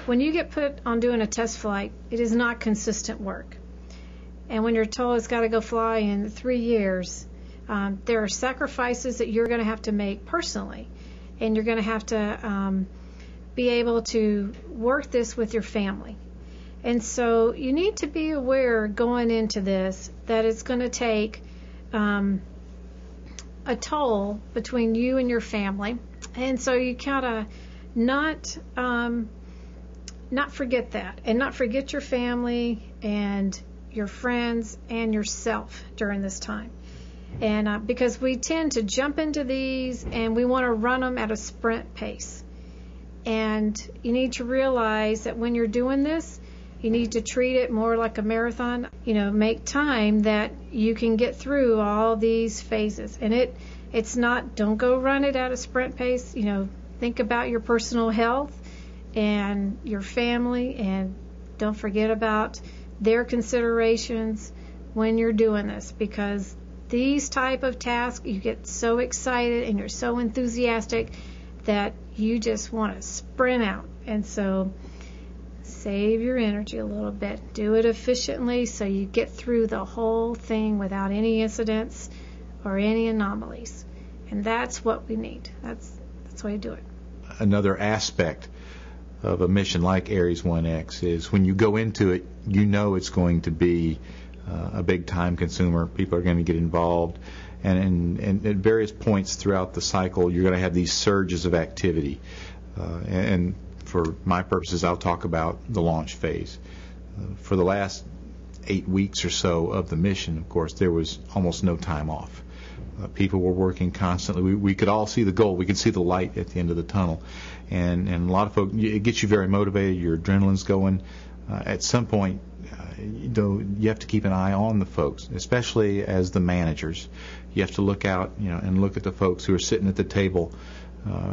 when you get put on doing a test flight, it is not consistent work. And when you're told it's got to go fly in 3 years, there are sacrifices that you're going to have to make personally. And you're going to have to be able to work this with your family. And so you need to be aware going into this that it's going to take a toll between you and your family. And so you gotta not forget that, and not forget your family and your friends and yourself during this time. And because we tend to jump into these and we want to run them at a sprint pace. And you need to realize that when you're doing this, you need to treat it more like a marathon. Make time that you can get through all these phases. And it's not, don't go run it at a sprint pace. Think about your personal health and your family, and don't forget about their considerations when you're doing this, because these type of tasks, you get so excited and you're so enthusiastic that you just want to sprint out. And so save your energy a little bit. Do it efficiently so you get through the whole thing without any incidents or any anomalies. And that's what we need. That's the way to do it. Another aspect of a mission like Ares 1X is when you go into it, it's going to be a big time consumer. People are going to get involved. And at various points throughout the cycle, you're going to have these surges of activity. And for my purposes, I'll talk about the launch phase. For the last 8 weeks or so of the mission, of course, there was almost no time off. People were working constantly. We could all see the goal. We could see the light at the end of the tunnel. And a lot of folks, it gets you very motivated. Your adrenaline's going. At some point, you have to keep an eye on the folks, especially as the managers. You have to look out, and look at the folks who are sitting at the table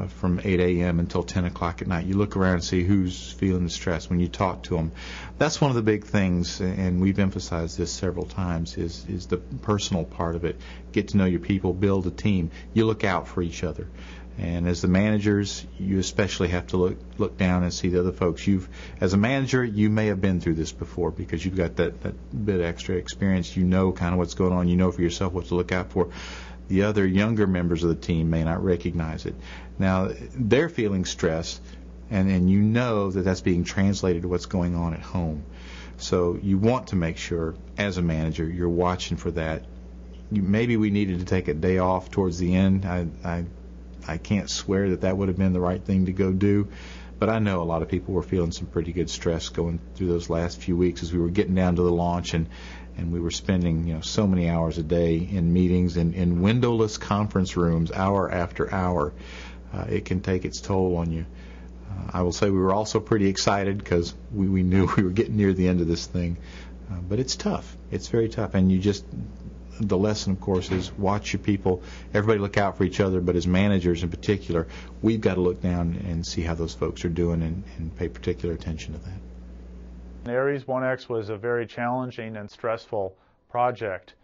from 8 a.m. until 10 o'clock at night. You look around and see who's feeling the stress when you talk to them. That's one of the big things, and we've emphasized this several times, is the personal part of it. Get to know your people, build a team. You look out for each other. And as the managers, you especially have to look down and see the other folks. As a manager, you may have been through this before because you've got that bit of extra experience. You know kind of what's going on. You know for yourself what to look out for. The other younger members of the team may not recognize it. Now, they're feeling stress, and you know that that's being translated to what's going on at home. So you want to make sure, as a manager, you're watching for that. Maybe we needed to take a day off towards the end. I can't swear that would have been the right thing to go do, but I know a lot of people were feeling some pretty good stress going through those last few weeks as we were getting down to the launch, and we were spending so many hours a day in meetings and in windowless conference rooms, hour after hour. It can take its toll on you. I will say we were also pretty excited because we knew we were getting near the end of this thing, but it's tough. It's very tough, and the lesson, of course, is watch your people. Everybody look out for each other, but as managers in particular, we've got to look down and see how those folks are doing and pay particular attention to that. Ares 1X was a very challenging and stressful project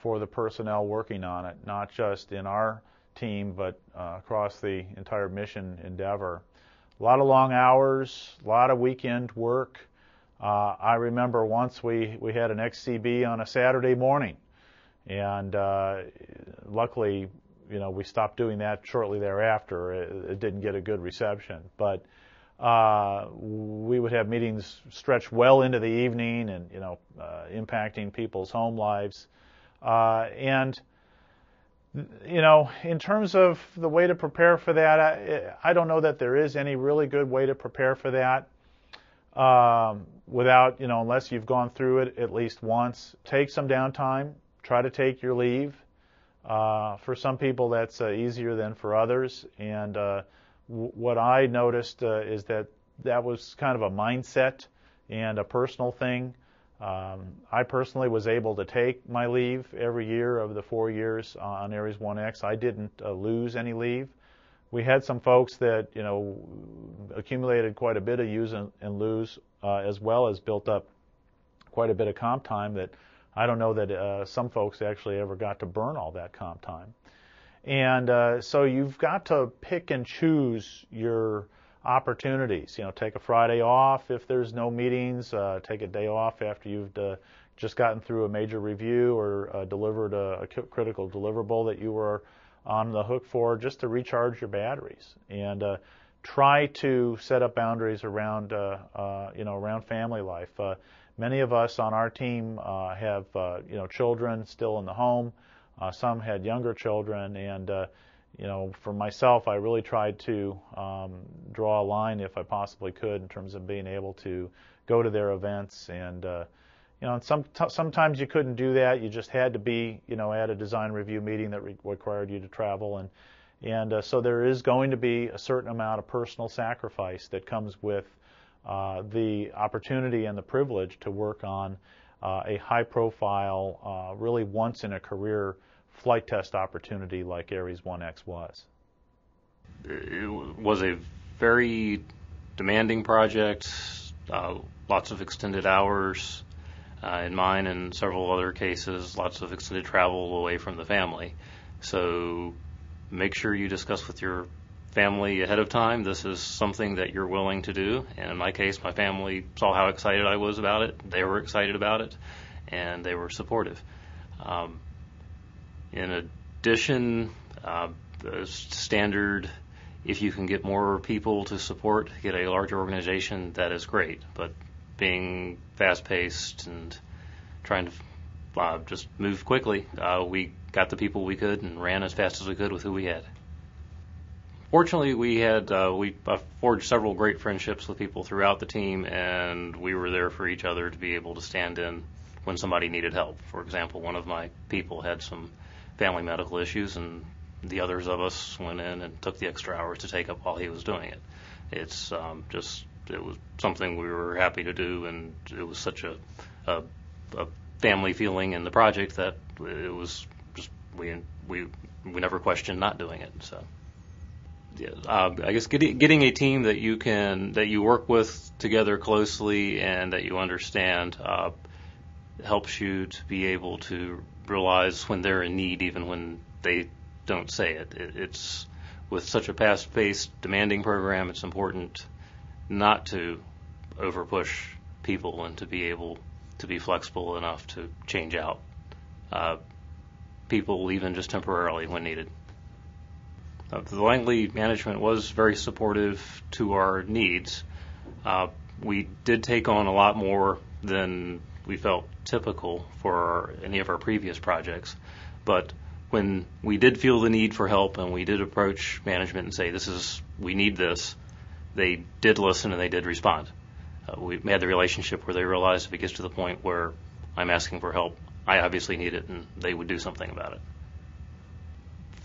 for the personnel working on it, not just in our team, but across the entire mission endeavor. A lot of long hours, a lot of weekend work. I remember once we had an XCB on a Saturday morning. And luckily, we stopped doing that shortly thereafter. It didn't get a good reception. But we would have meetings stretch well into the evening and, impacting people's home lives. And in terms of the way to prepare for that, I don't know that there is any really good way to prepare for that without, unless you've gone through it at least once. Take some downtime. Try to take your leave. For some people, that's easier than for others. And what I noticed is that was kind of a mindset and a personal thing. I personally was able to take my leave every year of the 4 years on Ares 1X. I didn't lose any leave. We had some folks that accumulated quite a bit of use and lose, as well as built up quite a bit of comp time that I don't know that some folks actually ever got to burn all that comp time. And so you've got to pick and choose your opportunities. Take a Friday off if there's no meetings. Take a day off after you've just gotten through a major review or delivered a critical deliverable that you were on the hook for, just to recharge your batteries. And try to set up boundaries around around family life. Many of us on our team have children still in the home. Some had younger children, and for myself, I really tried to draw a line, if I possibly could, in terms of being able to go to their events. And sometimes you couldn't do that. You just had to be at a design review meeting that required you to travel, and so there is going to be a certain amount of personal sacrifice that comes with the opportunity and the privilege to work on a high-profile, really once-in-a-career flight test opportunity like Ares 1X was. It was a very demanding project, lots of extended hours in mine and several other cases, lots of extended travel away from the family. So make sure you discuss with your family ahead of time. This is something that you're willing to do. And in my case, my family saw how excited I was about it. They were excited about it, and they were supportive. In addition, the standard, if you can get more people to support, get a larger organization, that is great. But being fast-paced and trying to just move quickly, we got the people we could and ran as fast as we could with who we had. Fortunately, we forged several great friendships with people throughout the team, and we were there for each other to be able to stand in when somebody needed help. For example, one of my people had some family medical issues, and the others of us went in and took the extra hours to take up while he was doing it. It was something we were happy to do, and it was such a family feeling in the project that it was just we never questioned not doing it. So. Yeah, I guess getting a team that you work with together closely and that you understand helps you to be able to realize when they're in need, even when they don't say it. It's with such a fast-paced, demanding program, it's important not to overpush people and to be able to be flexible enough to change out people even just temporarily when needed. The Langley management was very supportive to our needs. We did take on a lot more than we felt typical for any of our previous projects, but when we did feel the need for help and we did approach management and say, we need this, they did listen and they did respond. We had the relationship where they realized if it gets to the point where I'm asking for help, I obviously need it, and they would do something about it.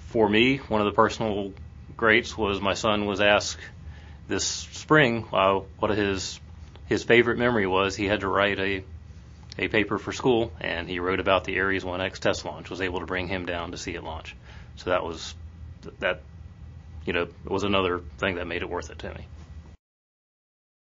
For me, one of the personal greats was my son was asked this spring what his favorite memory was. He had to write a paper for school, and he wrote about the Ares 1X test launch, was able to bring him down to see it launch. So it was another thing that made it worth it to me.